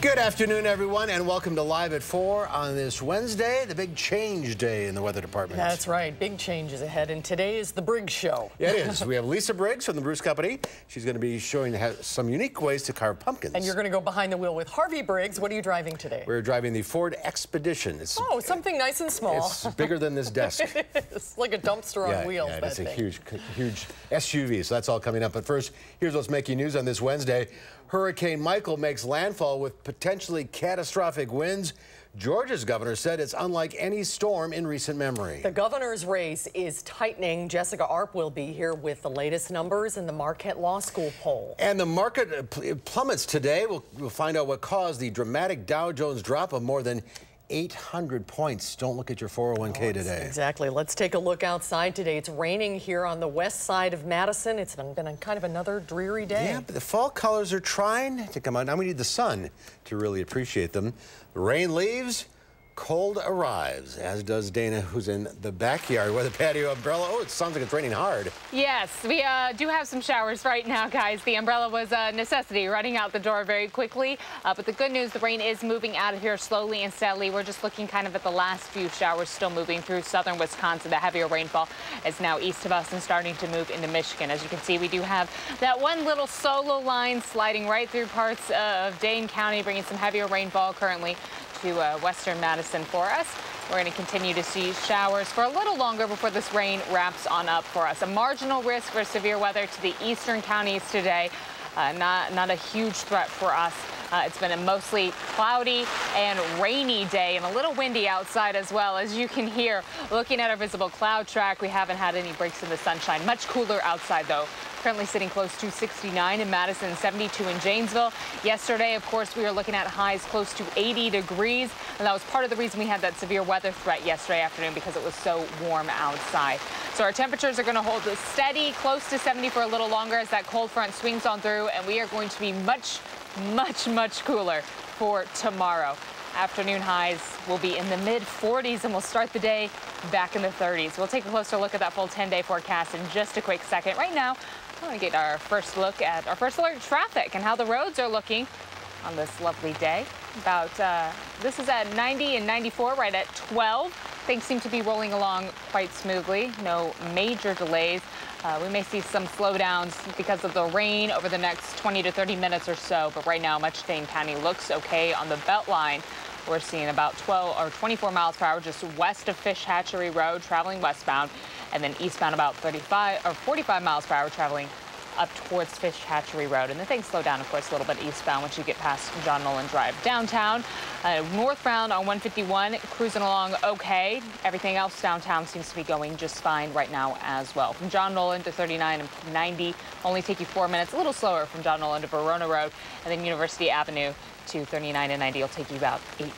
Good afternoon, everyone, and welcome to Live at 4 on this Wednesday, the big change day in the weather department. That's right. Big changes ahead, and today is the Briggs Show. Yeah, it is. We have Lisa Briggs from the Bruce Company. She's going to be showing some unique ways to carve pumpkins. And you're going to go behind the wheel with Harvey Briggs. What are you driving today? We're driving the Ford Expedition. It's something nice and small. It's bigger than this desk. It's like a dumpster on wheels. Yeah, it's a huge SUV, so that's all coming up. But first, here's what's making news on this Wednesday. Hurricane Michael makes landfall with potentially catastrophic winds. Georgia's governor said it's unlike any storm in recent memory. The governor's race is tightening. Jessica Arp will be here with the latest numbers in the Marquette Law School poll. And the market plummets today. We'll find out what caused the dramatic Dow Jones drop of more than 800 points. Don't look at your 401k today. Exactly. Let's take a look outside today. It's raining here on the west side of Madison. It's been kind of another dreary day. Yeah, but the fall colors are trying to come out. Now we need the sun to really appreciate them. The rain leaves, cold arrives, as does Dana, who's in the backyard with a patio umbrella. Oh, it sounds like it's raining hard. Yes, we do have some showers right now, guys. The umbrella was a necessity, running out the door very quickly. But the good news, the rain is moving out of here slowly and steadily. We're just looking kind of at the last few showers still moving through southern Wisconsin. The heavier rainfall is now east of us and starting to move into Michigan. As you can see, we do have that one little solo line sliding right through parts of Dane County, bringing some heavier rainfall currently to western Madison for us. We're going to continue to see showers for a little longer before this rain wraps on up for us. A marginal risk for severe weather to the eastern counties today. Not a huge threat for us. It's been a mostly cloudy and rainy day and a little windy outside as well. As you can hear, looking at our visible cloud track, we haven't had any breaks in the sunshine. Much cooler outside, though. Currently sitting close to 69 in Madison, 72 in Janesville. Yesterday, of course, we were looking at highs close to 80 degrees. And that was part of the reason we had that severe weather threat yesterday afternoon, because it was so warm outside. So our temperatures are going to hold steady, close to 70 for a little longer as that cold front swings on through. And we are going to be much cooler for tomorrow. Afternoon highs will be in the mid-40s, and we'll start the day back in the 30s. We'll take a closer look at that full 10-day forecast in just a quick second. Right now, I want to get our first look at our first alert traffic and how the roads are looking on this lovely day. This is at 90 and 94, right at 12. Things seem to be rolling along quite smoothly. No major delays. We may see some slowdowns because of the rain over the next 20 to 30 minutes or so. But right now, much Dane County looks okay on the Beltline. We're seeing about 12 or 24 miles per hour just west of Fish Hatchery Road, traveling westbound, and then eastbound about 35 or 45 miles per hour traveling up towards Fish Hatchery Road. And then things slow down, of course, a little bit eastbound once you get past John Nolan Drive. Downtown, northbound on 151, cruising along okay. Everything else downtown seems to be going just fine right now as well. From John Nolan to 39 and 90, only take you 4 minutes. A little slower from John Nolan to Verona Road, and then University Avenue to 39 and 90 will take you about 18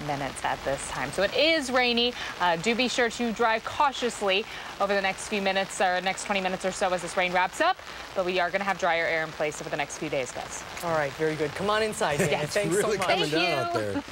minutes at this time. So it is rainy. Do be sure to drive cautiously over the next few minutes or next 20 minutes or so as this rain wraps up. But we are going to have drier air in place over the next few days, guys. All right, very good. Come on inside, Dana. It's Thanks really so much. coming down out there.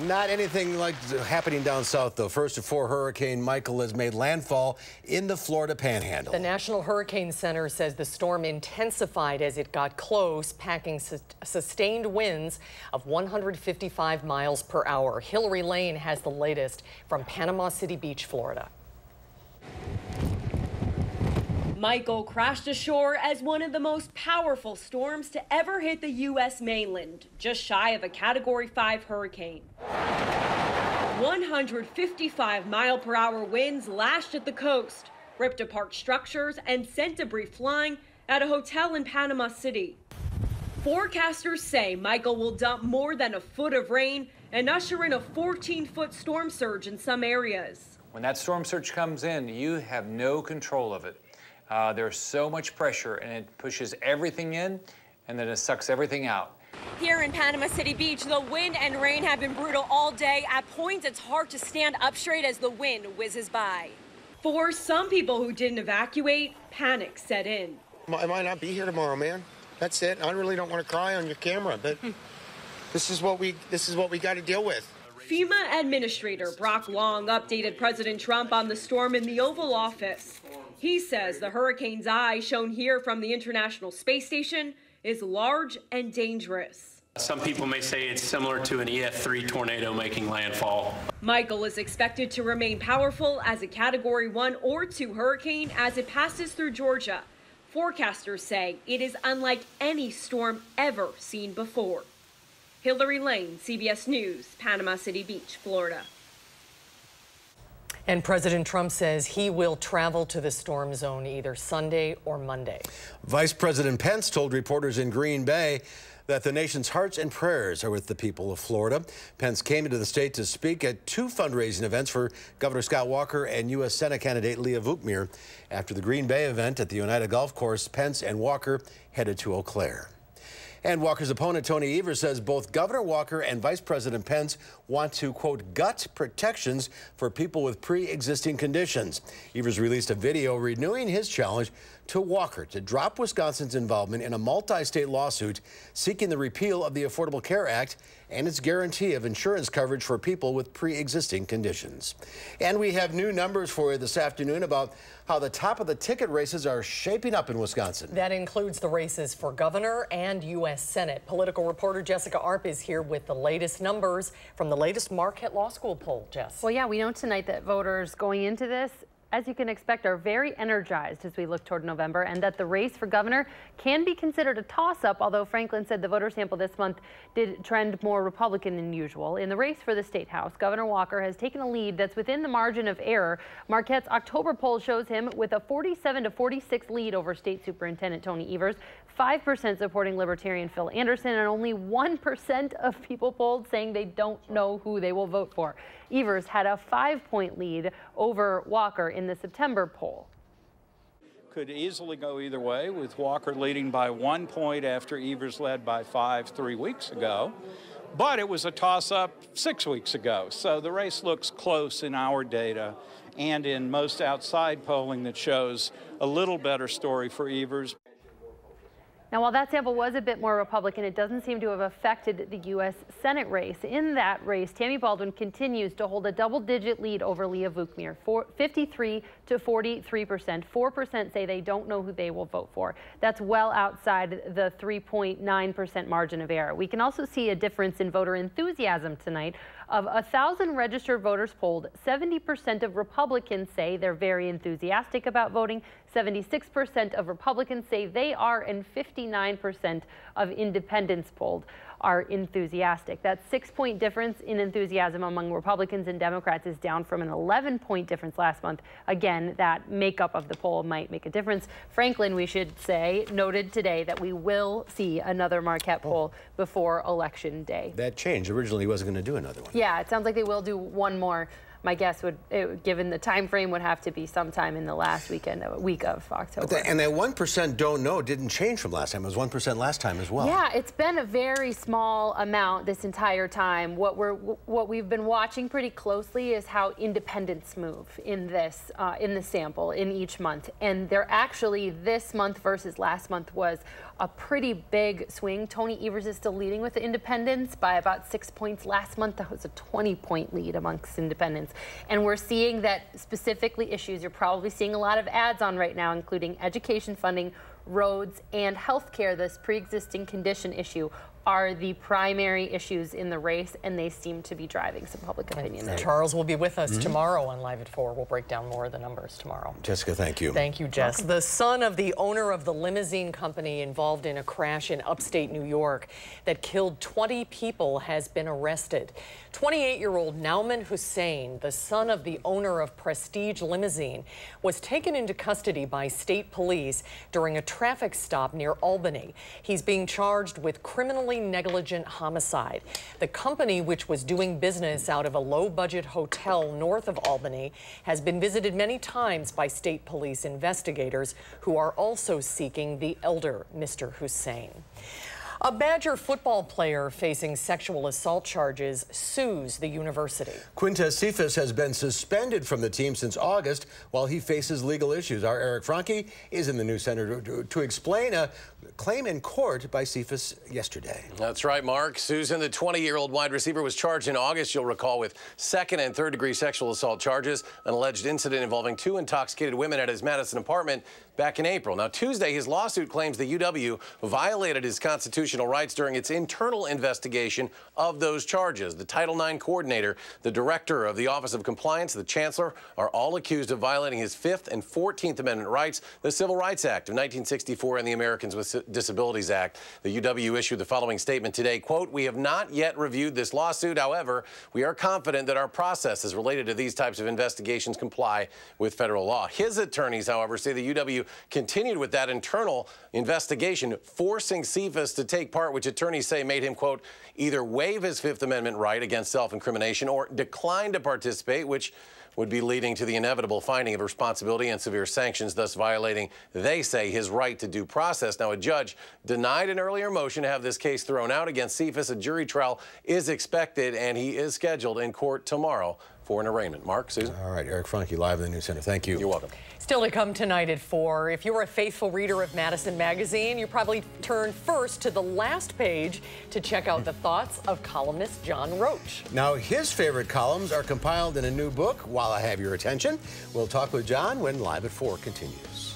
Not anything like happening down south, though. First of four, Hurricane Michael has made landfall in the Florida Panhandle. The National Hurricane Center says the storm intensified as it got close, packing sustained winds of 155 miles per hour. Hillary Lane has the latest from Panama City Beach, Florida. Michael crashed ashore as one of the most powerful storms to ever hit the U.S. mainland, just shy of a Category 5 hurricane. 155-mile-per-hour winds lashed at the coast, ripped apart structures, and sent debris flying at a hotel in Panama City. Forecasters say Michael will dump more than a foot of rain and usher in a 14-foot storm surge in some areas. When that storm surge comes in, you have no control of it. There's so much pressure, and it pushes everything in, and then it sucks everything out. Here in Panama City Beach, the wind and rain have been brutal all day. At points, it's hard to stand up straight as the wind whizzes by. For some people who didn't evacuate, panic set in. I might not be here tomorrow, man. That's it. I really don't want to cry on your camera, but this is what we got to deal with. FEMA Administrator Brock Long updated President Trump on the storm in the Oval Office. He says the hurricane's eye, shown here from the International Space Station, is large and dangerous. Some people may say it's similar to an EF3 tornado making landfall. Michael is expected to remain powerful as a Category 1 or 2 hurricane as it passes through Georgia. Forecasters say it is unlike any storm ever seen before. Hillary Lane, CBS News, Panama City Beach, Florida. And President Trump says he will travel to the storm zone either Sunday or Monday. Vice President Pence told reporters in Green Bay that the nation's hearts and prayers are with the people of Florida. Pence came into the state to speak at 2 fundraising events for Governor Scott Walker and U.S. Senate candidate Leah Vukmir. After the Green Bay event at the Oneida Golf Course, Pence and Walker headed to Eau Claire. And Walker's opponent, Tony Evers, says both Governor Walker and Vice President Pence want to, quote, gut protections for people with pre-existing conditions. Evers released a video renewing his challenge to Walker to drop Wisconsin's involvement in a multi-state lawsuit seeking the repeal of the Affordable Care Act and its guarantee of insurance coverage for people with pre-existing conditions. And we have new numbers for you this afternoon about how the top of the ticket races are shaping up in Wisconsin. That includes the races for governor and U.S. Senate. Political reporter Jessica Arp is here with the latest numbers from the latest Marquette Law School poll, Jess. Well, yeah, we know tonight that voters going into this, as you can expect, are very energized as we look toward November, and that the race for governor can be considered a toss-up, although Franklin said the voter sample this month did trend more Republican than usual. In the race for the State House, Governor Walker has taken a lead that's within the margin of error. Marquette's October poll shows him with a 47-46 lead over State Superintendent Tony Evers, 5% supporting Libertarian Phil Anderson, and only 1% of people polled saying they don't know who they will vote for. Evers had a 5-point lead over Walker in the September poll. Could easily go either way, with Walker leading by 1 point after Evers led by 5 3 weeks ago. But it was a toss-up 6 weeks ago, so the race looks close in our data and in most outside polling that shows a little better story for Evers. Now, while that sample was a bit more Republican, it doesn't seem to have affected the U.S. Senate race. In that race, Tammy Baldwin continues to hold a double-digit lead over Leah Vukmir, 53 to 43%. 4% say they don't know who they will vote for. That's well outside the 3.9% margin of error. We can also see a difference in voter enthusiasm tonight. Of 1,000 registered voters polled, 70% of Republicans say they're very enthusiastic about voting. 76% of Republicans say they are, and 59% of independents polled are enthusiastic. That 6-point difference in enthusiasm among Republicans and Democrats is down from an 11-point difference last month. Again, that makeup of the poll might make a difference. Franklin, we should say, noted today that we will see another Marquette poll before Election Day. That changed. Originally, he wasn't going to do another one. Yeah, it sounds like they will do one more. My guess would, given the time frame, would have to be sometime in the last week of October. And that 1% don't know didn't change from last time. It was 1% last time as well. Yeah, it's been a very small amount this entire time. What we've been watching pretty closely is how independents move in this in the sample in each month, and they're actually, this month versus last month was a pretty big swing. Tony Evers is still leading with the independents by about 6 points. Last month, that was a 20-point lead amongst independents. And we're seeing that specifically issues you're probably seeing a lot of ads on right now, including education funding, roads, and health care. This pre-existing condition issue are the primary issues in the race, and they seem to be driving some public opinion. Right. Charles will be with us tomorrow on Live at 4. We'll break down more of the numbers tomorrow. Jessica, thank you. Thank you, Jess. Welcome. The son of the owner of the limousine company involved in a crash in upstate New York that killed 20 people has been arrested. 28-year-old Nauman Hussein, the son of the owner of Prestige Limousine, was taken into custody by state police during a traffic stop near Albany. He's being charged with criminally negligent homicide. The company, which was doing business out of a low-budget hotel north of Albany, has been visited many times by state police investigators who are also seeking the elder Mr. Hussein. A Badger football player facing sexual assault charges sues the university. Quintez Cephas has been suspended from the team since August while he faces legal issues. Our Eric Franke is in the news center to explain a claim in court by Cephas yesterday. That's right, Mark. Susan, the 20-year-old wide receiver, was charged in August, you'll recall, with second and third-degree sexual assault charges, an alleged incident involving 2 intoxicated women at his Madison apartment back in April. Now, Tuesday, his lawsuit claims the UW violated his constitutional rights during its internal investigation of those charges. The Title IX coordinator, the director of the Office of Compliance, the chancellor are all accused of violating his 5th and 14th Amendment rights, the Civil Rights Act of 1964 and the Americans with Disabilities Act. The UW issued the following statement today, quote, "We have not yet reviewed this lawsuit. However, we are confident that our processes related to these types of investigations comply with federal law." His attorneys, however, say the UW continued with that internal investigation, forcing Cephas to take part, which attorneys say made him, quote, either waive his 5th Amendment right against self-incrimination or decline to participate, which would be leading to the inevitable finding of responsibility and severe sanctions, thus violating, they say, his right to due process. Now, a judge denied an earlier motion to have this case thrown out against Cephas. A jury trial is expected, and he is scheduled in court tomorrow for an arraignment. Mark, Susan? All right, Eric Funke, live in the News Center. Thank you. You're welcome. Still to come tonight at 4. If you're a faithful reader of Madison magazine, you probably turn first to the last page to check out the thoughts of columnist John Roach. Now, his favorite columns are compiled in a new book. While I have your attention, we'll talk with John when Live at 4 continues.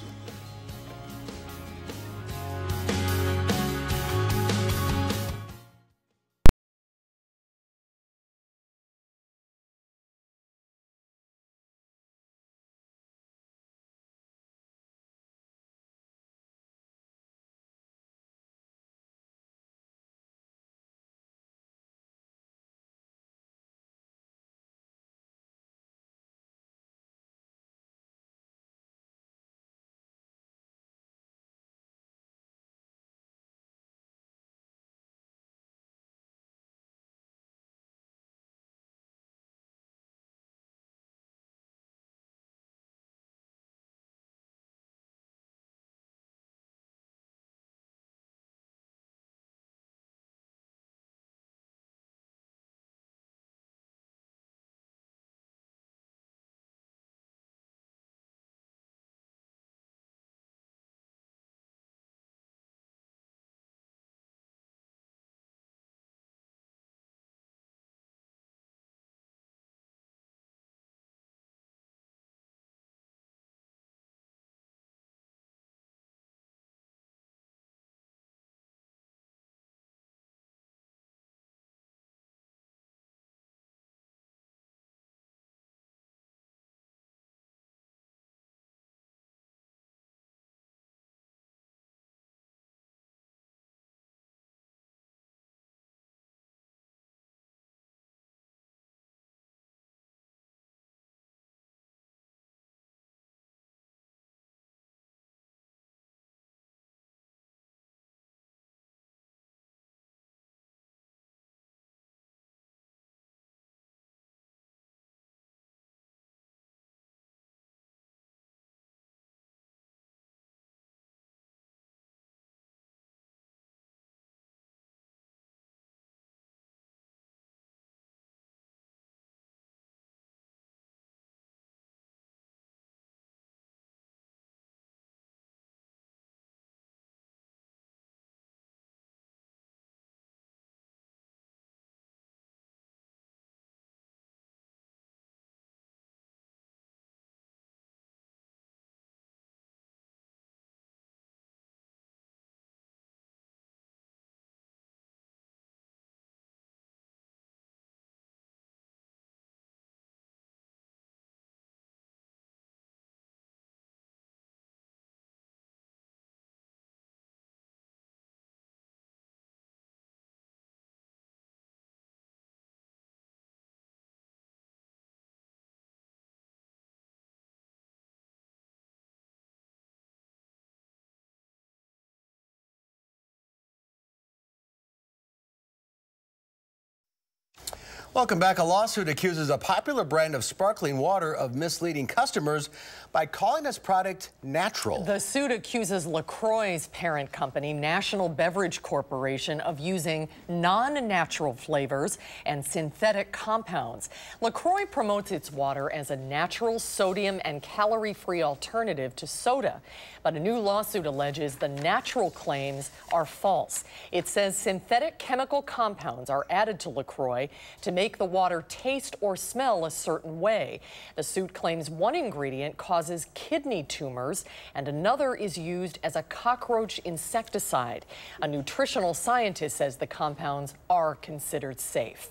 Welcome back. A lawsuit accuses a popular brand of sparkling water of misleading customers by calling its product natural. The suit accuses LaCroix's parent company, National Beverage Corporation, of using non-natural flavors and synthetic compounds. LaCroix promotes its water as a natural, sodium and calorie-free alternative to soda. But a new lawsuit alleges the natural claims are false. It says synthetic chemical compounds are added to LaCroix to make make the water taste or smell a certain way. The suit claims one ingredient causes kidney tumors and another is used as a cockroach insecticide. A nutritional scientist says the compounds are considered safe.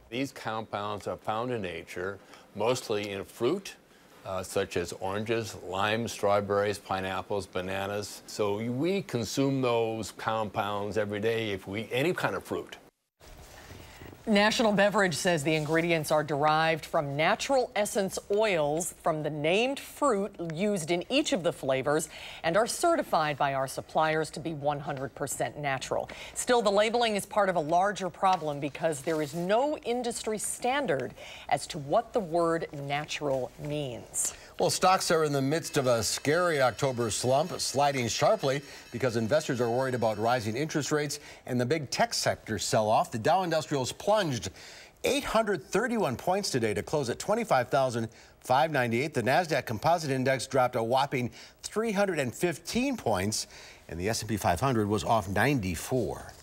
These compounds are found in nature, mostly in fruit, such as oranges, limes, strawberries, pineapples, bananas. So we consume those compounds every day if we eat any kind of fruit. National Beverage says the ingredients are derived from natural essence oils from the named fruit used in each of the flavors and are certified by our suppliers to be 100% natural. Still, the labeling is part of a larger problem because there is no industry standard as to what the word natural means. Well, stocks are in the midst of a scary October slump, sliding sharply because investors are worried about rising interest rates and the big tech sector sell-off. The Dow Industrials plunged 831 points today to close at 25,598. The NASDAQ Composite Index dropped a whopping 315 points, and the S&P 500 was off 94.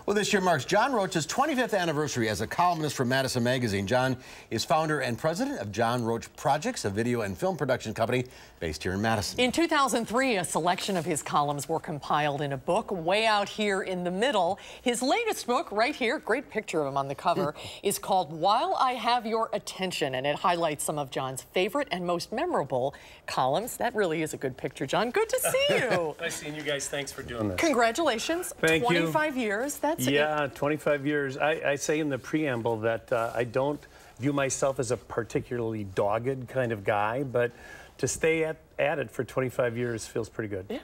Well, this year marks John Roach's 25th anniversary as a columnist for Madison magazine. John is founder and president of John Roach Projects, a video and film production company based here in Madison. In 2003, a selection of his columns were compiled in a book way out here in the middle. His latest book, right here, great picture of him on the cover, is called While I Have Your Attention, and it highlights some of John's favorite and most memorable columns. That really is a good picture, John. Good to see you. Nice seeing you guys. Thanks for doing this. Congratulations. Thank you. 25 years. That's Yeah, 25 years. I say in the preamble that I don't view myself as a particularly dogged kind of guy, but to stay at it for 25 years feels pretty good. Yeah.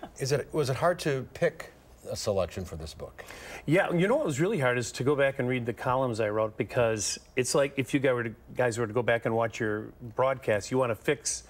Was it hard to pick a selection for this book? Yeah, you know what was really hard is to go back and read the columns I wrote, because it's like if you guys were to go back and watch your broadcast, you want to fix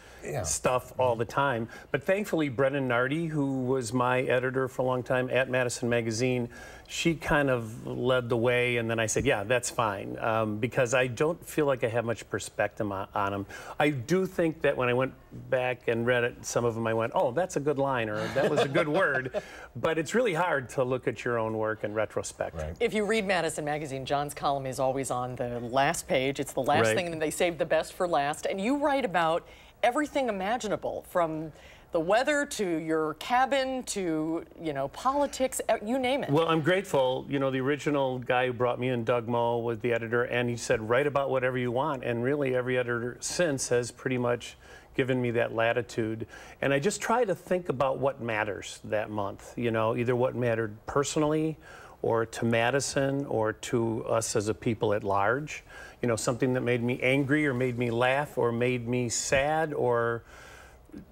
stuff all the time. But thankfully, Brennan Nardi, who was my editor for a long time at Madison Magazine, she kind of led the way, and then I said, yeah, that's fine, because I don't feel like I have much perspective on them. I do think that when I went back and read it, some of them I went, oh, that's a good line, or that was a good word, but it's really hard to look at your own work in retrospect. Right. If you read Madison Magazine, John's column is always on the last page. It's the last thing, and they save the best for last, and you write about everything imaginable, from the weather to your cabin to, you know, politics, you name it. Well, I'm grateful. You know, the original guy who brought me in, Doug Moe, was the editor, and he said, write about whatever you want. And really, every editor since has pretty much given me that latitude. And I just try to think about what matters that month, you know, either what mattered personally or to Madison or to us as a people at large. You know, something that made me angry or made me laugh or made me sad or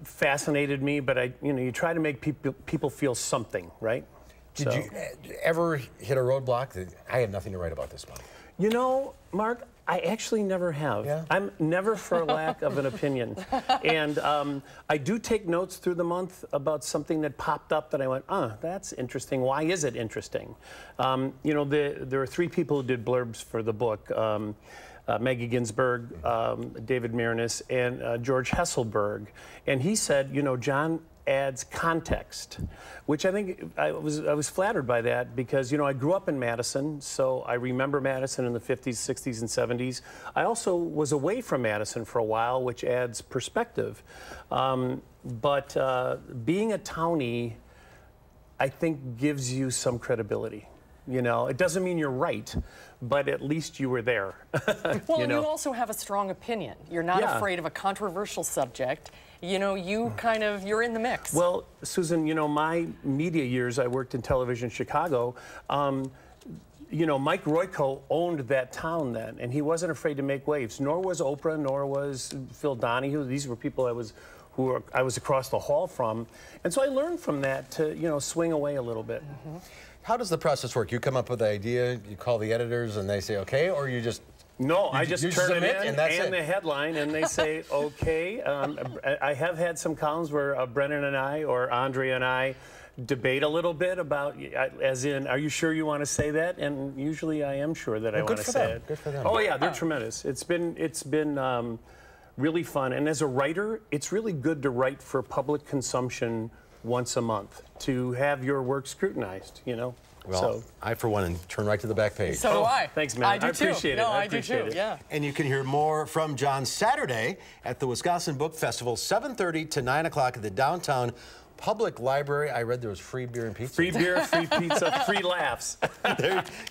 fascinated me, but you try to make people feel something, right? Did you ever hit a roadblock that I have nothing to write about this month? You know, Mark, I actually never have. Yeah? I'm never for lack of an opinion. And I do take notes through the month about something that popped up that I went, that's interesting. Why is it interesting? You know, there are three people who did blurbs for the book. Maggie Ginsberg, David Marinis, and George Hesselberg. And he said, you know, John adds context, which I think I was flattered by that, because, you know, I grew up in Madison, so I remember Madison in the 50s, 60s, and 70s. I also was away from Madison for a while, which adds perspective. But being a townie, I think, gives you some credibility. You know, it doesn't mean you're right, but at least you were there. Well, you also have a strong opinion. You're not afraid of a controversial subject. You know, you're in the mix. Well, Susan, you know, my media years, I worked in television in Chicago. You know, Mike Royko owned that town then, and he wasn't afraid to make waves. Nor was Oprah, nor was Phil Donahue. These were people I was across the hall from. And so I learned from that to, you know, swing away a little bit. Mm-hmm. How does the process work? You come up with the idea, you call the editors, and they say, okay, or you just... No, I just turn it in and the headline, and they say, okay. I have had some columns where Brennan and I, or Andre and I, debate a little bit about, as in, are you sure you want to say that? And usually I am sure that I want to say it. Good for them. Oh yeah, they're tremendous. It's been really fun, and as a writer, it's really good to write for public consumption once a month to have your work scrutinized, you know? Well, So, I, for one, turn right to the back page. So do I. thanks, man. I do too. Appreciate it. No, I I do appreciate too. it. Yeah. And you can hear more from John Saturday at the Wisconsin Book Festival, 7:30 to 9 o'clock at the downtown Public Library. I read there was free beer and pizza. Free beer, free pizza, free laughs.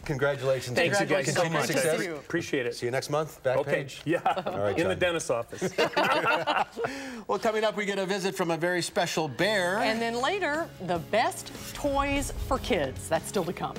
Congratulations. Thanks, you guys, so Continued much. success. Appreciate it. See you next month. Back page. Yeah. All right, in the John. dentist's office. Well, coming up, we get a visit from a very special bear. And then later, the best toys for kids. That's still to come.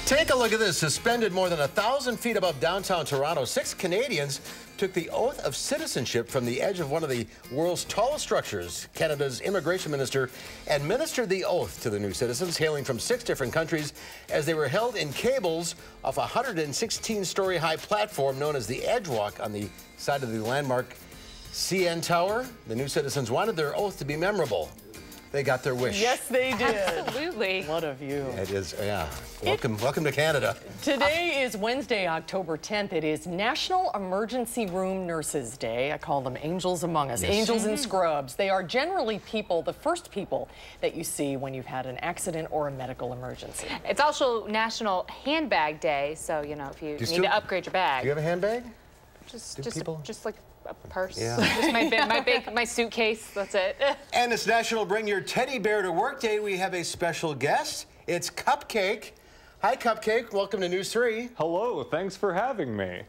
Take a look at this. Suspended more than 1,000 feet above downtown Toronto, 6 Canadians took the oath of citizenship from the edge of one of the world's tallest structures. Canada's immigration minister administered the oath to the new citizens, hailing from 6 different countries, as they were held in cables off a 116-story high platform known as the Edgewalk on the side of the landmark CN Tower. The new citizens wanted their oath to be memorable. They got their wish. Yes, they did. Absolutely. What a view. It is, yeah. Welcome to Canada. Today is Wednesday, October 10th. It is National Emergency Room Nurses Day. I call them angels among us, angels in scrubs. They are generally people, the first people that you see when you've had an accident or a medical emergency. It's also National Handbag Day, so, you know, if you need to upgrade your bag. Do you have a handbag? Just like a purse. Yeah. Just my suitcase. That's it. And it's National Bring Your Teddy Bear to Work Day. We have a special guest. It's Cupcake. Hi, Cupcake. Welcome to News 3. Hello. Thanks for having me.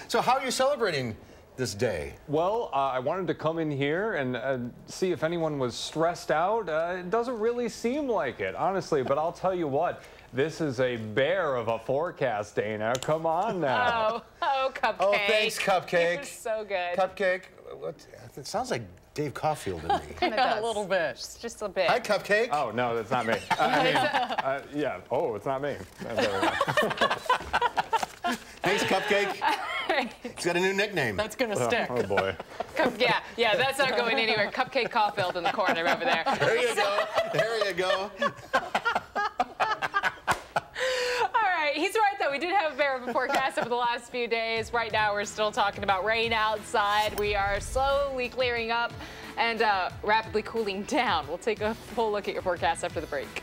So how are you celebrating this day? Well, I wanted to come in here and see if anyone was stressed out. It doesn't really seem like it, honestly, but I'll tell you what. This is a bear of a forecast, Dana. Come on now. Oh, Cupcake. Oh, thanks, Cupcake. You're so good. Cupcake. What? It sounds like Dave Caulfield to me. Yeah, a little bit. Just a bit. Hi, Cupcake. Oh, no, that's not me. Yeah. Oh, it's not me. Thanks, Cupcake. He's got a new nickname. That's going to stick. Oh, boy. Yeah, that's not going anywhere. Cupcake Caulfield in the corner over there. There you go. There you go. He's right, though. We did have a bear of a forecast over the last few days. Right now, we're still talking about rain outside. We are slowly clearing up and rapidly cooling down. We'll take a full look at your forecast after the break.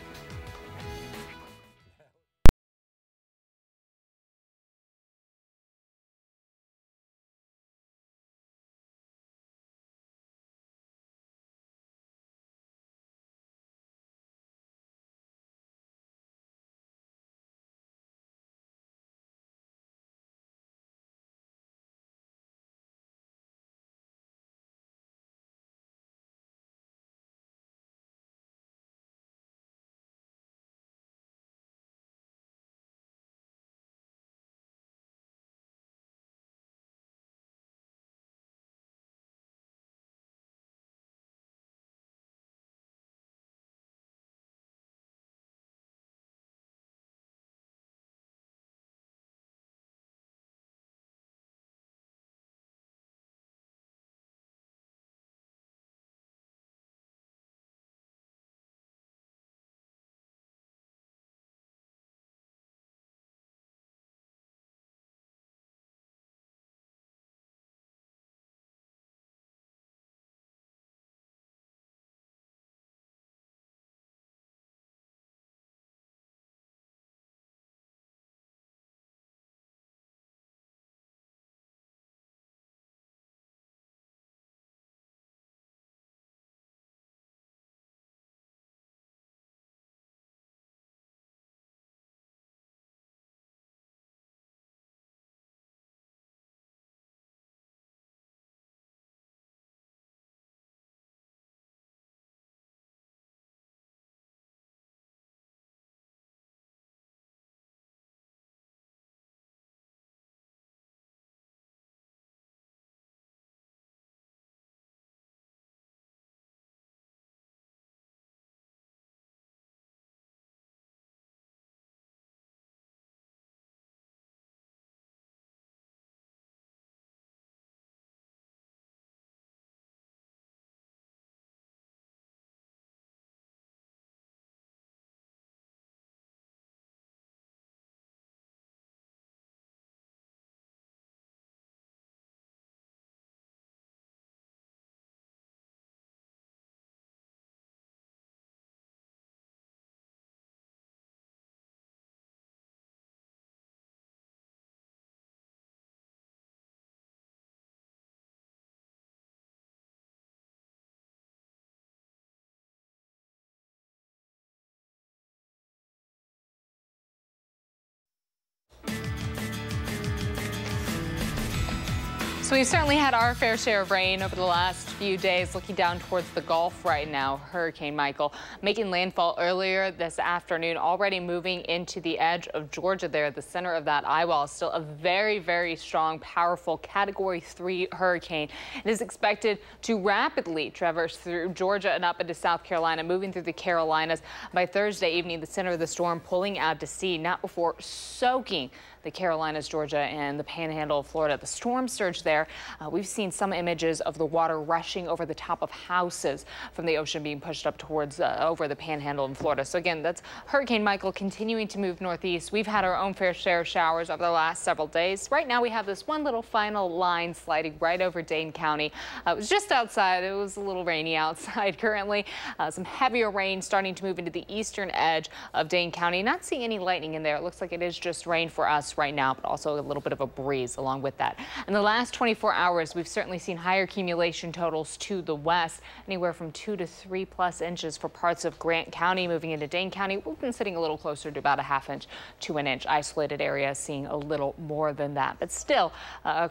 So we've certainly had our fair share of rain over the last few days. Looking down towards the Gulf right now, Hurricane Michael making landfall earlier this afternoon, already moving into the edge of Georgia there. The center of that eye wall is still a very, very strong, powerful Category 3 hurricane. It is expected to rapidly traverse through Georgia and up into South Carolina, moving through the Carolinas. By Thursday evening, the center of the storm pulling out to sea, not before soaking the Carolinas, Georgia, and the Panhandle of Florida. The storm surge there. We've seen some images of the water rushing over the top of houses from the ocean being pushed up towards over the Panhandle in Florida. So again, that's Hurricane Michael continuing to move northeast. We've had our own fair share of showers over the last several days. Right now we have this one little final line sliding right over Dane County. It was just outside. It was a little rainy outside currently. Some heavier rain starting to move into the eastern edge of Dane County. Not seeing any lightning in there. It looks like it is just rain for us right now, but also a little bit of a breeze along with that. In the last 24 hours, we've certainly seen higher accumulation totals to the west, anywhere from 2 to 3+ inches for parts of Grant County. Moving into Dane County, we've been sitting a little closer to about a ½ inch to an inch. Isolated areas seeing a little more than that, but still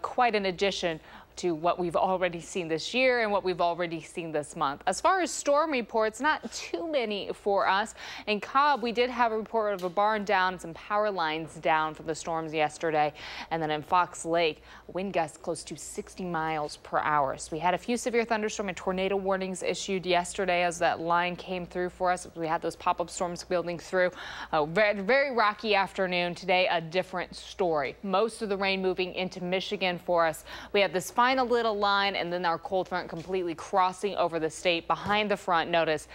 quite an addition to what we've already seen this year and what we've already seen this month. As far as storm reports, not too many for us. In Cobb, we did have a report of a barn down and some power lines down from the storms yesterday. And then in Fox Lake, wind gusts close to 60 miles per hour. So we had a few severe thunderstorm and tornado warnings issued yesterday as that line came through for us. We had those pop-up storms building through. Very rocky afternoon. Today, a different story. Most of the rain moving into Michigan for us. We have this final little line and then our cold front completely crossing over the state. Behind the front, notice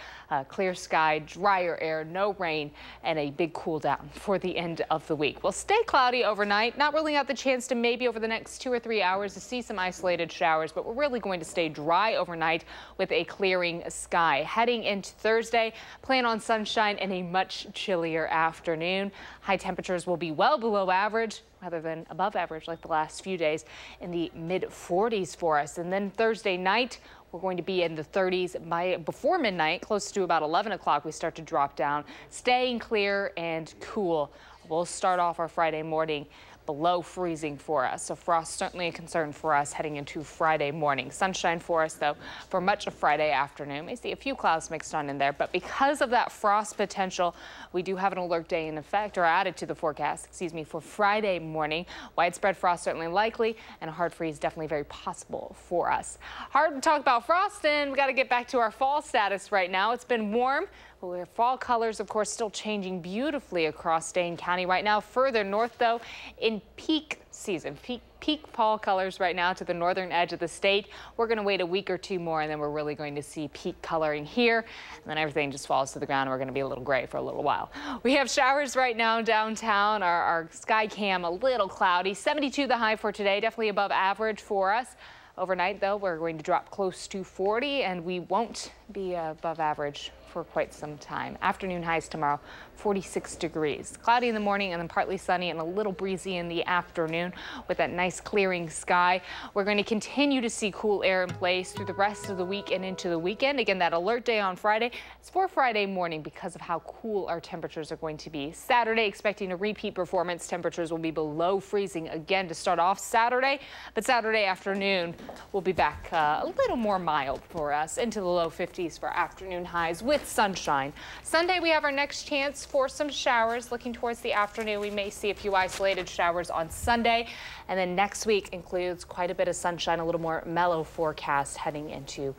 clear sky, drier air, no rain, and a big cool down for the end of the week. We'll stay cloudy overnight, not ruling out the chance to maybe over the next 2 or 3 hours to see some isolated showers, but we're really going to stay dry overnight with a clearing sky. Heading into Thursday, plan on sunshine and a much chillier afternoon. High temperatures will be well below average, rather than above average like the last few days, in the mid-40s for us. And then Thursday night, we're going to be in the 30s before midnight, close to about 11 o'clock. We start to drop down, staying clear and cool. We'll start off our Friday morning below freezing for us. So frost certainly a concern for us heading into Friday morning. Sunshine for us, though, for much of Friday afternoon. May see a few clouds mixed on in there, but because of that frost potential, we do have an alert day in effect, or added to the forecast, for Friday morning. Widespread frost certainly likely, and a hard freeze definitely very possible for us. Hard to talk about frost, and we got to get back to our fall status right now. It's been warm. Well, fall colors, of course, still changing beautifully across Dane County right now. Further north, though, in peak season, peak fall colors right now to the northern edge of the state. We're going to wait a week or two more, and then we're really going to see peak coloring here. And then everything just falls to the ground, and we're going to be a little gray for a little while. We have showers right now downtown. Our sky cam a little cloudy. 72 the high for today, definitely above average for us. Overnight, though, we're going to drop close to 40, and we won't be above average for quite some time. Afternoon highs tomorrow, 46 degrees. Cloudy in the morning and then partly sunny and a little breezy in the afternoon with that nice clearing sky. We're going to continue to see cool air in place through the rest of the week and into the weekend. Again, that alert day on Friday is for Friday morning because of how cool our temperatures are going to be. Saturday, expecting a repeat performance. Temperatures will be below freezing again to start off Saturday, but Saturday afternoon will be back a little more mild for us into the low 50s for afternoon highs with sunshine. Sunday, we have our next chance for some showers. Looking towards the afternoon, we may see a few isolated showers on Sunday. And then next week includes quite a bit of sunshine, a little more mellow forecast heading into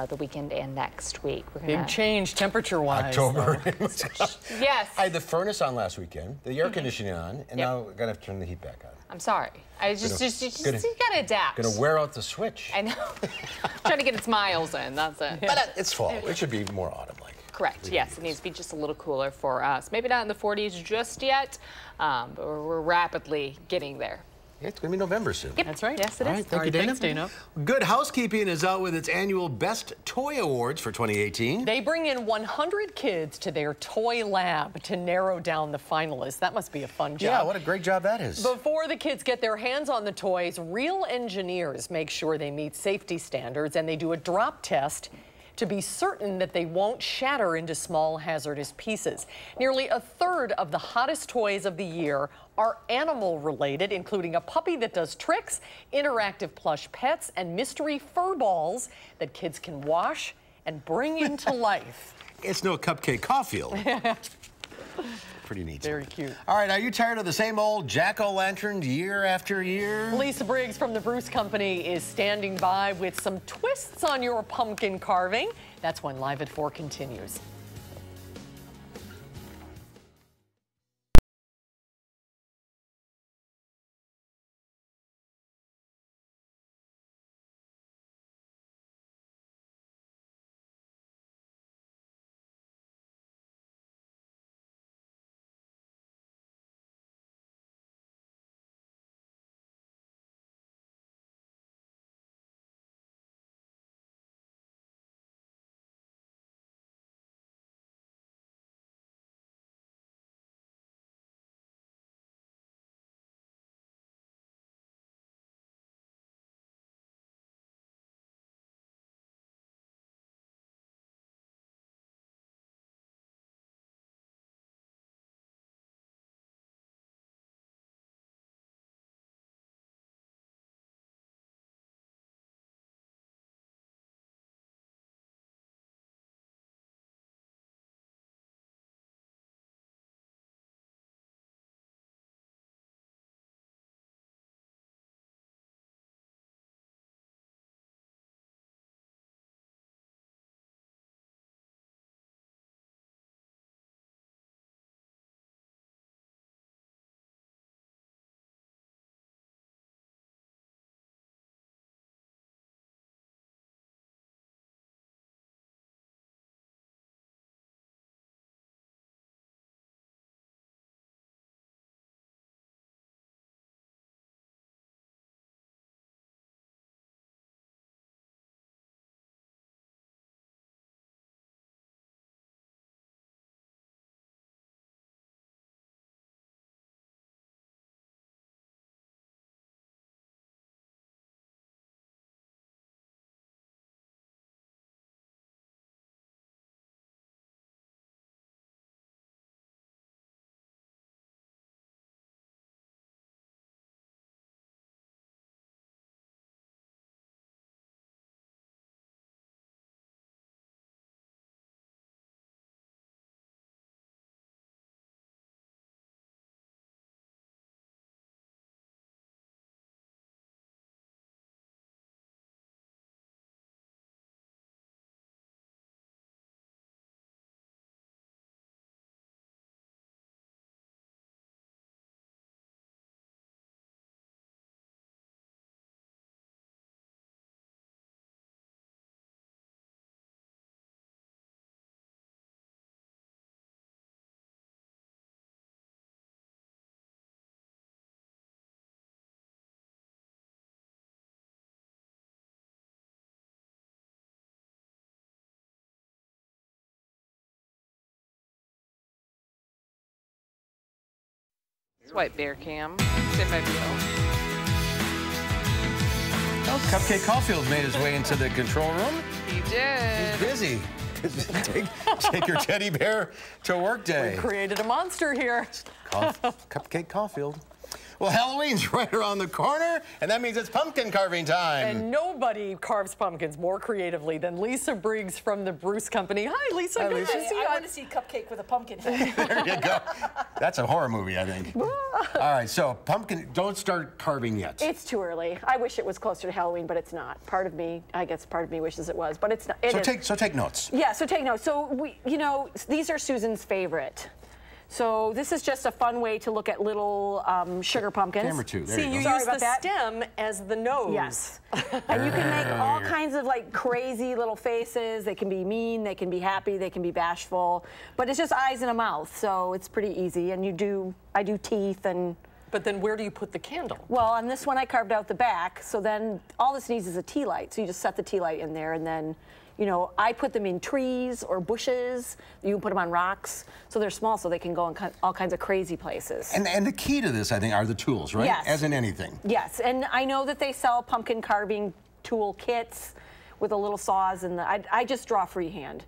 the weekend and next week. Big change temperature-wise. October. Yes. I had the furnace on last weekend, the air conditioning on, and now we're going to turn the heat back on. I'm sorry. You gotta adapt. Gonna wear out the switch. I know. Trying to get its miles in, that's it. But it's fall. It should be more autumn-like. Correct, yes. It needs to be just a little cooler for us. Maybe not in the 40s just yet, but we're rapidly getting there. Yeah, it's going to be November soon. Yep. That's right. Yes, it is. All right, thank you, Dana. Thanks, Dana. Good Housekeeping is out with its annual Best Toy Awards for 2018. They bring in 100 kids to their toy lab to narrow down the finalists. That must be a fun job. Yeah, what a great job that is. Before the kids get their hands on the toys, real engineers make sure they meet safety standards, and they do a drop test to be certain that they won't shatter into small hazardous pieces. Nearly a third of the hottest toys of the year are animal related, including a puppy that does tricks, interactive plush pets, and mystery fur balls that kids can wash and bring into life. It's no Cupcake Caulfield. Pretty neat. Very cute. All right, are you tired of the same old jack-o'-lanterns year after year? Lisa Briggs from the Bruce Company is standing by with some twists on your pumpkin carving. That's when Live at 4 continues. Swipe bear cam. Sit by Bill. Oh, Cupcake Caulfield made his way into the control room. He did. He's busy. Take your teddy bear to work day. We created a monster here. Cupcake Caulfield. Well, Halloween's right around the corner, and that means it's pumpkin carving time. And nobody carves pumpkins more creatively than Lisa Briggs from the Bruce Company. Hi, Lisa. Hi, Good Lisa. to see you. I want to see Cupcake with a pumpkin head. There you go. That's a horror movie, I think. All right, so pumpkin, don't start carving yet. It's too early. I wish it was closer to Halloween, but it's not. Part of me, I guess part of me wishes it was, but it's not. So take notes. Yeah, so take notes. So these are Susan's favorite. So this is just a fun way to look at little sugar pumpkins. Camera two, there See, you you go. use the stem as the nose. Yes. And you can make all kinds of like crazy little faces. They can be mean, they can be happy, they can be bashful. But it's just eyes and a mouth, so it's pretty easy. And I do teeth and... But then where do you put the candle? Well, on this one I carved out the back, so then all this needs is a tea light. So you just set the tea light in there, and then, I put them in trees or bushes. You can put them on rocks. So they're small, so they can go in all kinds of crazy places. And the key to this, I think, are the tools, right? Yes. As in anything. Yes, and I know that they sell pumpkin carving tool kits with a little saws, and I just draw freehand.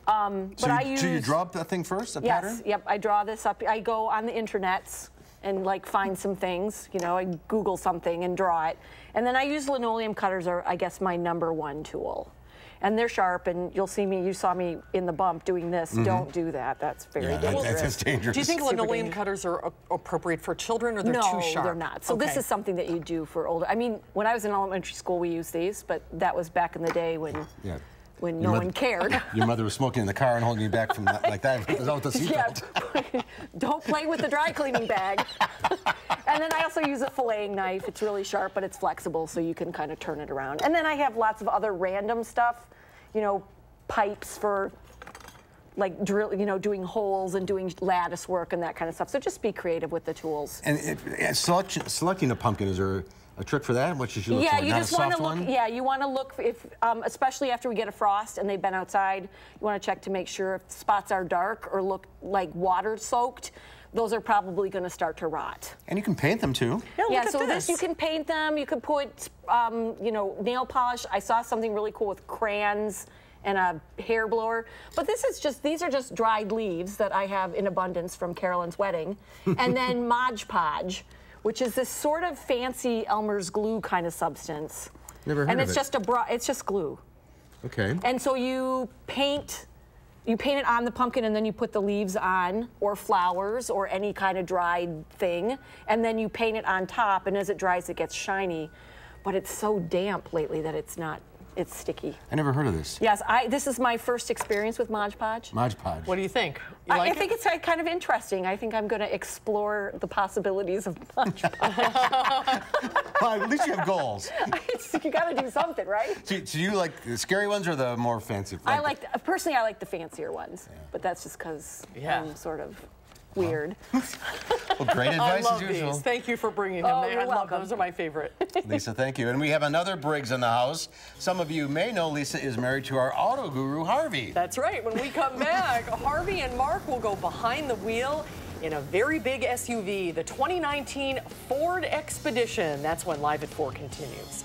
So you draw up the thing first, the pattern? Yes, yep, I draw this up. I go on the internets and find some things, I Google something and draw it. And then I use linoleum cutters are, I guess, my #1 tool. And they're sharp, and you saw me in the bump doing this. Mm-hmm. Don't do that. That's very dangerous. That's dangerous. Do you think linoleum cutters are appropriate for children, or they're too sharp? No, they're not. So this is something that you do for older. I mean, when I was in elementary school, we used these, but that was back in the day when no one cared. Your mother was smoking in the car and holding you back from that, like that without the seatbelt. Yeah. Don't play with the dry cleaning bag. And then I also use a filleting knife. It's really sharp, but it's flexible, so you can kind of turn it around. And then I have lots of other random stuff, pipes for doing holes and doing lattice work and that kind of stuff. So just be creative with the tools. And selecting a pumpkin, is there a trick for that? What should you look for? You just want to look. Yeah, you want to look if, especially after we get a frost and they've been outside, you want to check to make sure if spots are dark or look like water soaked. Those are probably going to start to rot. And you can paint them too. Yeah, so this you can paint them. You could put, nail polish. I saw something really cool with crayons and a hair blower. But these are just dried leaves that I have in abundance from Carolyn's wedding, and then Mod Podge, which is this sort of fancy Elmer's glue kind of substance. Never heard of it. And it's just glue. Okay. And so you paint it on the pumpkin, and then you put the leaves on, or flowers, or any kind of dried thing, and then you paint it on top, and as it dries, it gets shiny. But it's so damp lately that it's sticky. I never heard of this. Yes, this is my first experience with Mod Podge. Mod Podge. What do you think? I think it's kind of interesting. I think I'm going to explore the possibilities of Mod Podge. Well, at least you have goals. You got to do something, right? So you like the scary ones or the more fancy? Personally, I like the fancier ones, but that's just because I'm sort of weird. Well, great advice I love as usual. These. Thank you for bringing them. You're I love welcome. those. Are my favorite. Lisa, thank you. And we have another Briggs in the house. Some of you may know Lisa is married to our auto guru, Harvey. That's right. When we come back, Harvey and Mark will go behind the wheel in a very big SUV, the 2019 Ford Expedition. That's when Live at 4 continues.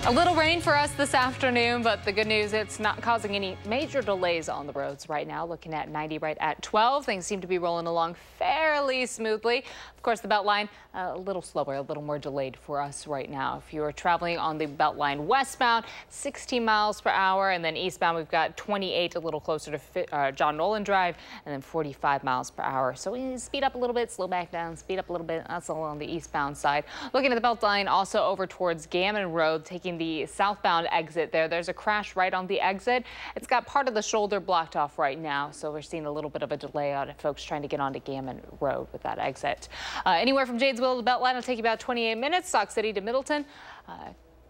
A little rain for us this afternoon, but the good news, it's not causing any major delays on the roads right now. Looking at 90 right at 12. Things seem to be rolling along fairly smoothly. Of course, the Beltline a little slower, a little more delayed for us right now. If you are traveling on the Beltline westbound, 16 miles per hour, and then eastbound, we've got 28 a little closer to John Nolan Drive, and then 45 miles per hour. So we speed up a little bit, slow back down, speed up a little bit. That's all on the eastbound side. Looking at the Beltline, also over towards Gammon Road, taking the southbound exit there. There's a crash right on the exit. It's got part of the shoulder blocked off right now, so we're seeing a little bit of a delay on folks trying to get onto Gammon Road with that exit. Anywhere from Jadesville to the Beltline will take you about 28 minutes. Sauk City to Middleton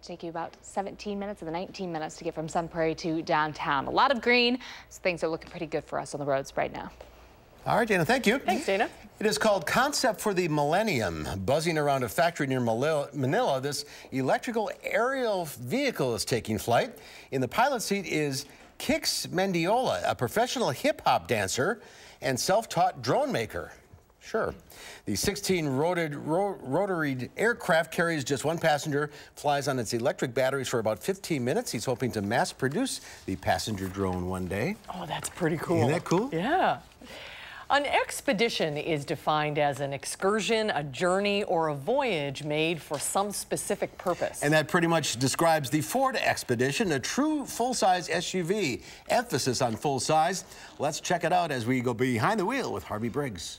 take you about 17 minutes and then 19 minutes to get from Sun Prairie to downtown. A lot of green, so things are looking pretty good for us on the roads right now. All right, Dana, thank you. Thanks, Dana. It is called Concept for the Millennium. Buzzing around a factory near Manila, this electrical aerial vehicle is taking flight. In the pilot seat is Kix Mendiola, a professional hip-hop dancer and self-taught drone maker. Sure. The 16-rotoried aircraft carries just one passenger, flies on its electric batteries for about 15 minutes. He's hoping to mass-produce the passenger drone one day. Oh, that's pretty cool. Isn't that cool? Yeah. An expedition is defined as an excursion, a journey, or a voyage made for some specific purpose. And that pretty much describes the Ford Expedition, a true full-size SUV. Emphasis on full size. Let's check it out as we go behind the wheel with Harvey Briggs.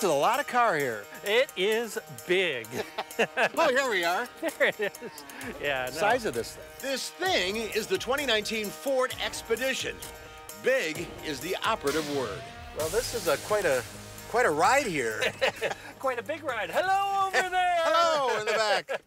There's a lot of car here. It is big. Oh, here we are. There it is. Yeah. No. Size of this thing. This thing is the 2019 Ford Expedition. Big is the operative word. Well, this is quite a ride here. Quite a big ride. Hello over there. Hello in the back.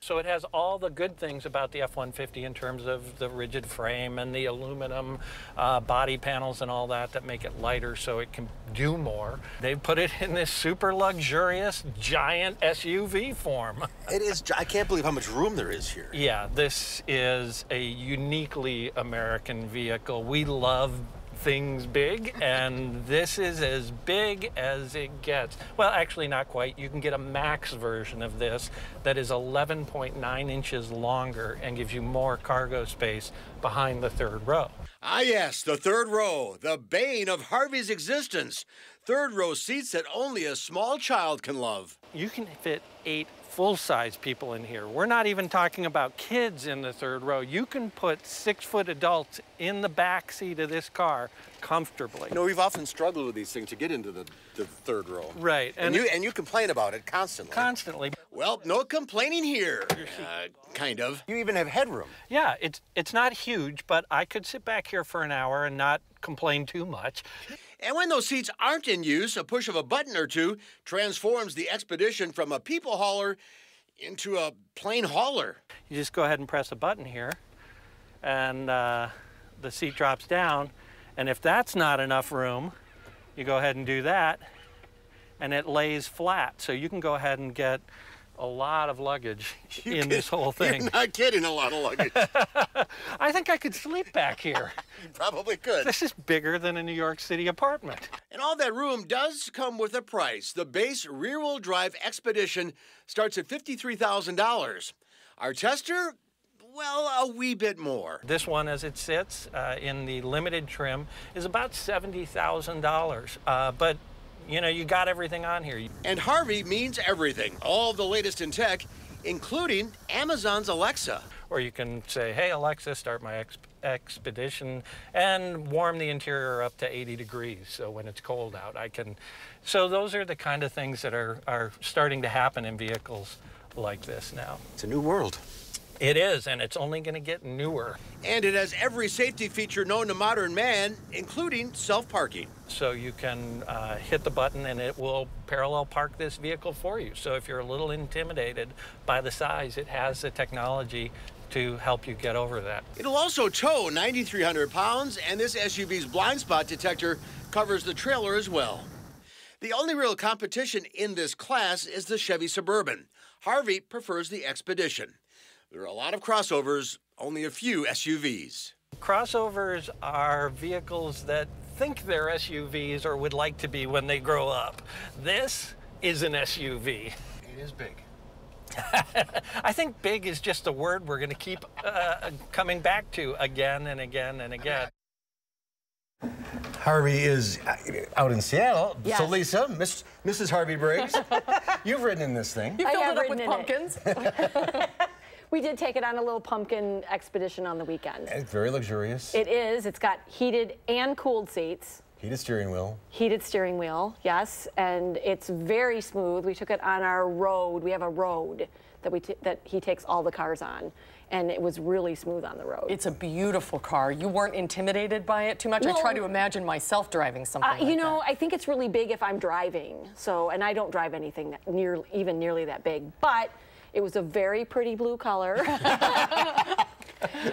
So it has all the good things about the F-150 in terms of the rigid frame and the aluminum body panels and all that make it lighter so it can do more. They've put it in this super luxurious giant SUV form. It is. I can't believe how much room there is here. Yeah, this is a uniquely American vehicle. We love things big, and this is as big as it gets. Well, actually not quite. You can get a max version of this that is 11.9 inches longer and gives you more cargo space behind the third row. Ah, yes, the third row, the bane of Harvey's existence. Third row seats that only a small child can love. You can fit 8 full-size people in here. We're not even talking about kids in the third row. You can put 6-foot adults in the back seat of this car comfortably. You know, we've often struggled with these things to get into the third row. Right. And you complain about it constantly. Constantly. Well, no complaining here. Kind of. You even have headroom. Yeah, it's not huge, but I could sit back here for an hour and not complain too much. And when those seats aren't in use, a push of a button or two transforms the Expedition from a people hauler into a plain hauler. You just go ahead and press a button here, and the seat drops down. And if that's not enough room, you go ahead and do that, and it lays flat. So you can go ahead and get a lot of luggage in this whole thing. You're not kidding, a lot of luggage. I think I could sleep back here. You probably could. This is bigger than a New York City apartment. And all that room does come with a price. The base rear-wheel drive Expedition starts at $53,000. Our tester, well, a wee bit more. This one, as it sits in the limited trim, is about $70,000. But you know, you got everything on here. And Harvey means everything. All the latest in tech, including Amazon's Alexa. Or you can say, hey, Alexa, start my Expedition and warm the interior up to 80 degrees. So when it's cold out, I can. So those are the kind of things that are starting to happen in vehicles like this now. It's a new world. It is, and it's only going to get newer. And it has every safety feature known to modern man, including self-parking. So you can hit the button and it will parallel park this vehicle for you. So if you're a little intimidated by the size, it has the technology to help you get over that. It'll also tow 9,300 pounds, and this SUV's blind spot detector covers the trailer as well. The only real competition in this class is the Chevy Suburban. Harvey prefers the Expedition. There are a lot of crossovers, only a few SUVs. Crossovers are vehicles that think they're SUVs or would like to be when they grow up. This is an SUV. It is big. I think big is just a word we're going to keep coming back to again and again and again. Harvey is out in Seattle. Yes. So, Lisa, Mrs. Harvey Briggs, you've ridden in this thing. You filled it up with pumpkins. We did take it on a little pumpkin expedition on the weekend. It's very luxurious. It is. It's got heated and cooled seats. Heated steering wheel. Heated steering wheel, yes, and it's very smooth. We took it on our road. We have a road that he takes all the cars on, and it was really smooth on the road. It's a beautiful car. You weren't intimidated by it too much? Well, I try to imagine myself driving something like you know, that. I think it's really big if I'm driving. So, and I don't drive anything even nearly that big, but it was a very pretty blue color.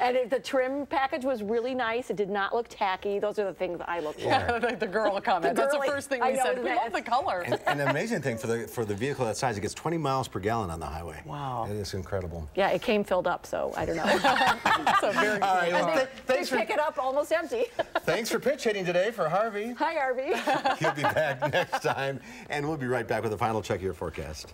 And the trim package was really nice. It did not look tacky. Those are the things that I look for. Yeah, the girl comment. That's the first thing we said. We love the color. And an amazing thing for the vehicle that size, it gets 20 miles per gallon on the highway. Wow. It is incredible. Yeah, it came filled up, so I don't know. So very cool. All right, well, they pick it up almost empty. Thanks for pitch hitting today for Harvey. Hi, Harvey. He'll be back next time, and we'll be right back with a final check of your forecast.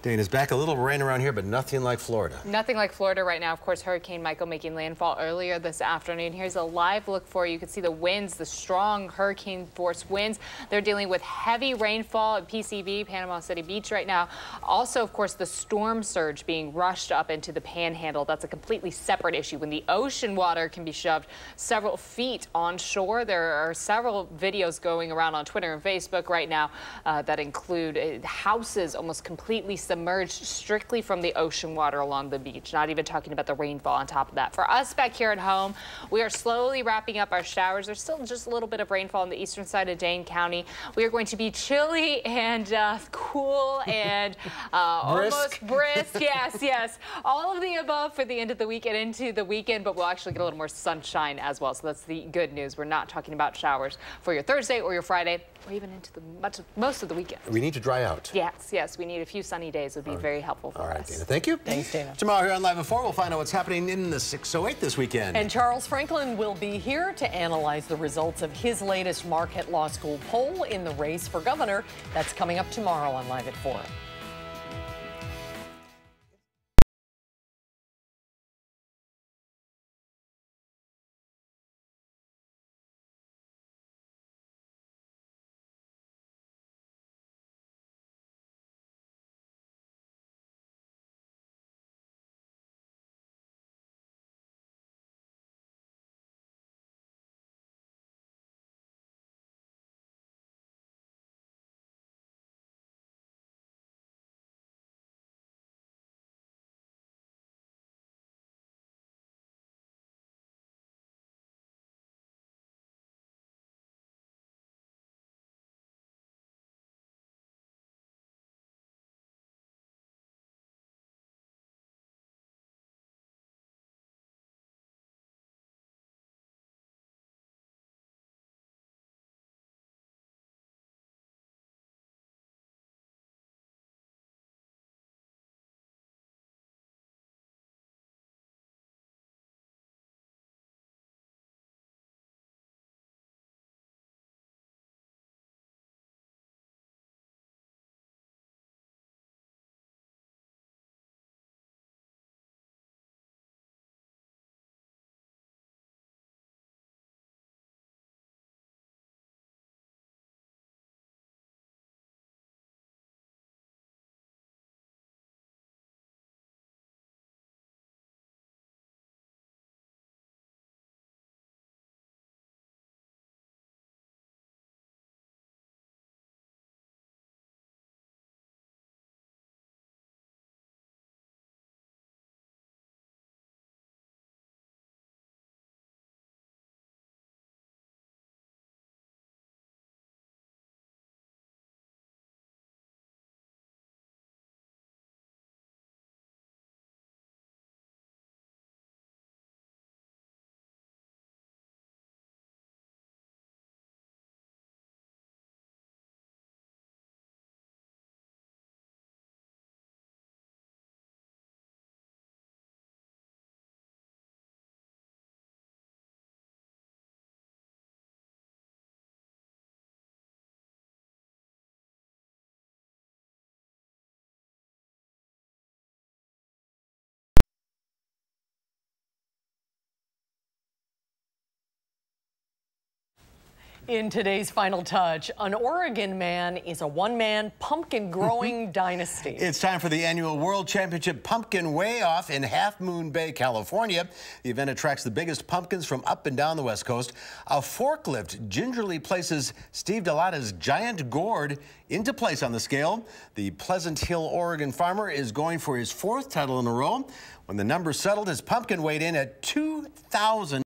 Dana's back. A little rain around here, but nothing like Florida. Nothing like Florida right now. Of course, Hurricane Michael making landfall earlier this afternoon. Here's a live look for you. You can see the winds, the strong hurricane force winds. They're dealing with heavy rainfall at PCB, Panama City Beach right now. Also, of course, the storm surge being rushed up into the panhandle. That's a completely separate issue. When the ocean water can be shoved several feet onshore, there are several videos going around on Twitter and Facebook right now that include houses almost completely submerged emerged strictly from the ocean water along the beach, not even talking about the rainfall on top of that. For us back here at home, we are slowly wrapping up our showers. There's still just a little bit of rainfall on the eastern side of Dane County. We are going to be chilly and cool and almost brisk. Yes, yes. All of the above for the end of the week and into the weekend, but we'll actually get a little more sunshine as well. So that's the good news. We're not talking about showers for your Thursday or your Friday or even into the most of the weekend. We need to dry out. Yes, yes. We need a few sunny days. Would be very helpful for us. All right, Dana. Thank you. Thanks, Dana. Tomorrow here on Live at 4, we'll find out what's happening in the 608 this weekend. And Charles Franklin will be here to analyze the results of his latest Marquette Law School poll in the race for governor. That's coming up tomorrow on Live at 4. In today's Final Touch, an Oregon man is a one-man pumpkin-growing dynasty. It's time for the annual World Championship Pumpkin Weigh-Off in Half Moon Bay, California. The event attracts the biggest pumpkins from up and down the West Coast. A forklift gingerly places Steve Delata's giant gourd into place on the scale. The Pleasant Hill, Oregon farmer is going for his 4th title in a row. When the numbers settled, his pumpkin weighed in at 2,000.